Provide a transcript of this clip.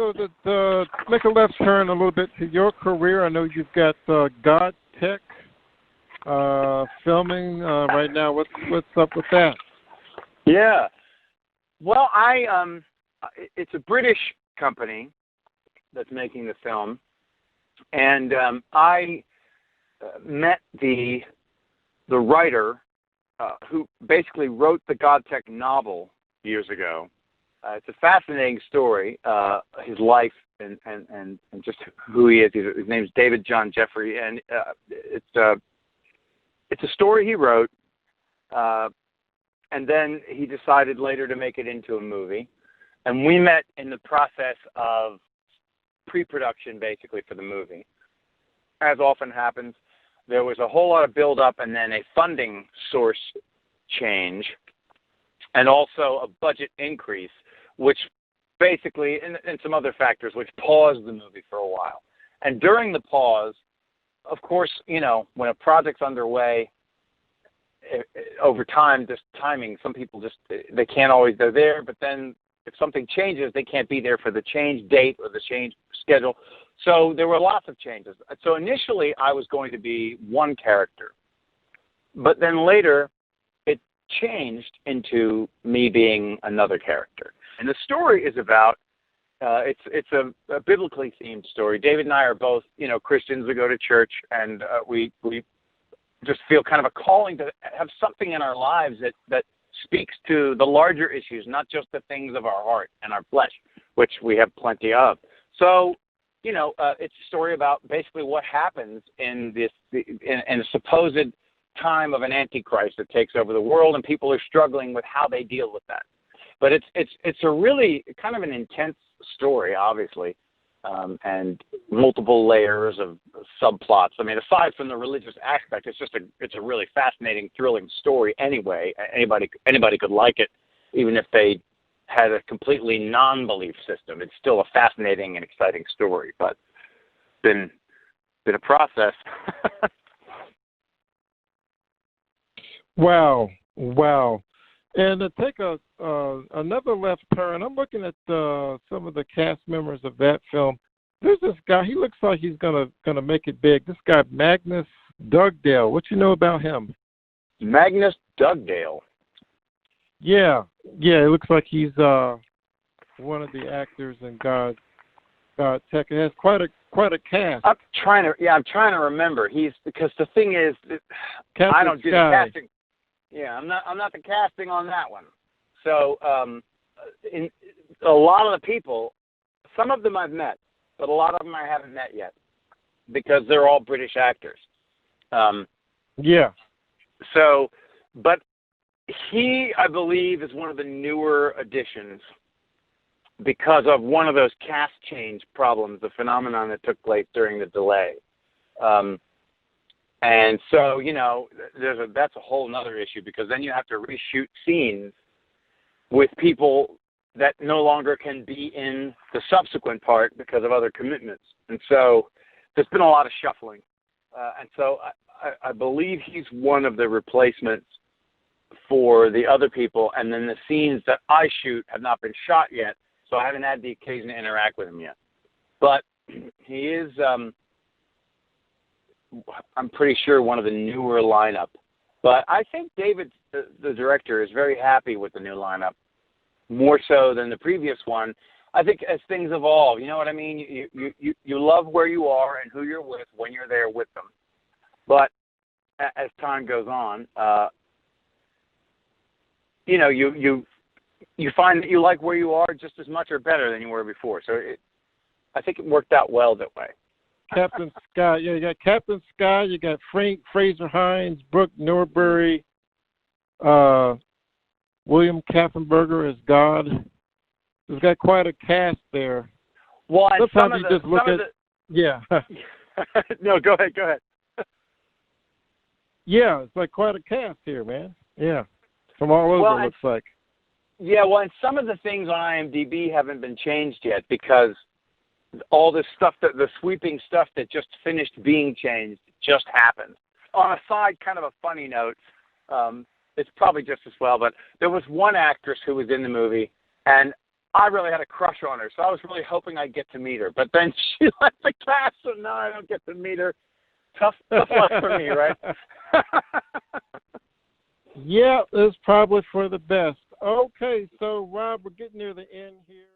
So to make a left turn a little bit to your career, I know you've got God Tech filming right now. What's up with that? Yeah. Well, it's a British company that's making the film, and I met the writer who basically wrote the God Tech novel years ago. It's a fascinating story, his life and just who he is. His name's David John Jeffrey, and it's a story he wrote, and then he decided later to make it into a movie. And we met in the process of pre-production, basically, for the movie. As often happens, there was a whole lot of build-up and then a funding source change, and also a budget increase, which basically, and some other factors, which paused the movie for a while. And during the pause, of course, when a project's underway, over time, just timing, some people they can't always, they're there, but then if something changes, they can't be there for the change date or the change schedule. So there were lots of changes. So initially, I was going to be one character, but then later, it changed into me being another character. And the story is about, it's a biblically themed story. David and I are both, Christians. We go to church, and we just feel kind of a calling to have something in our lives that speaks to the larger issues, not just the things of our heart and our flesh, which we have plenty of. So, it's a story about basically what happens in a supposed time of an antichrist that takes over the world, and people are struggling with how they deal with that. But it's a really kind of an intense story, obviously, and multiple layers of subplots. I mean, aside from the religious aspect, it's a really fascinating, thrilling story. Anyway, anybody could like it, even if they had a completely non-belief system. It's still a fascinating and exciting story, but been a process. Wow. And to take another left turn, I'm looking at some of the cast members of that film. There's this guy. He looks like he's gonna make it big. This guy, Magnus Dugdale. What you know about him? Magnus Dugdale. Yeah. It looks like he's one of the actors in God Tech. It has quite a cast. I'm trying to remember. Because the thing is, Captain I don't do the Sky. casting. Yeah, I'm not the casting on that one. So, in a lot of the people, some of them I've met, but a lot of them I haven't met yet, because they're all British actors. Yeah. So, but he, I believe, is one of the newer additions because of one of those cast change problems, the phenomenon that took place during the delay. And so, that's a whole nother issue, because then you have to reshoot scenes with people that no longer can be in the subsequent part because of other commitments. And so there's been a lot of shuffling. And so I believe he's one of the replacements for the other people. And then the scenes that I shoot have not been shot yet, so I haven't had the occasion to interact with him yet. But he is... I'm pretty sure one of the newer lineup. But I think David, the director, is very happy with the new lineup, more so than the previous one. I think as things evolve, you know what I mean? You love where you are and who you're with when you're there with them. But as time goes on, you find that you like where you are just as much or better than you were before. So I think it worked out well that way. Captain Sky. Yeah, you got Captain Sky. You got Frank Fraser Hines, Brooke Norbury, William Kaffenberger as God. It's got quite a cast there. Well, sometimes you just look at. Yeah. No, go ahead. Yeah, it's like quite a cast here, man. Yeah, from all over, it looks like. Yeah, well, and some of the things on IMDb haven't been changed yet because all this stuff, the sweeping stuff that just finished being changed just happened. On a side, kind of a funny note, it's probably just as well, but there was one actress who was in the movie, and I really had a crush on her, so I was really hoping I'd get to meet her. But then she left the cast, so now I don't get to meet her. Tough luck for me, right? Yeah, it's probably for the best. Okay, so Rob, we're getting near the end here.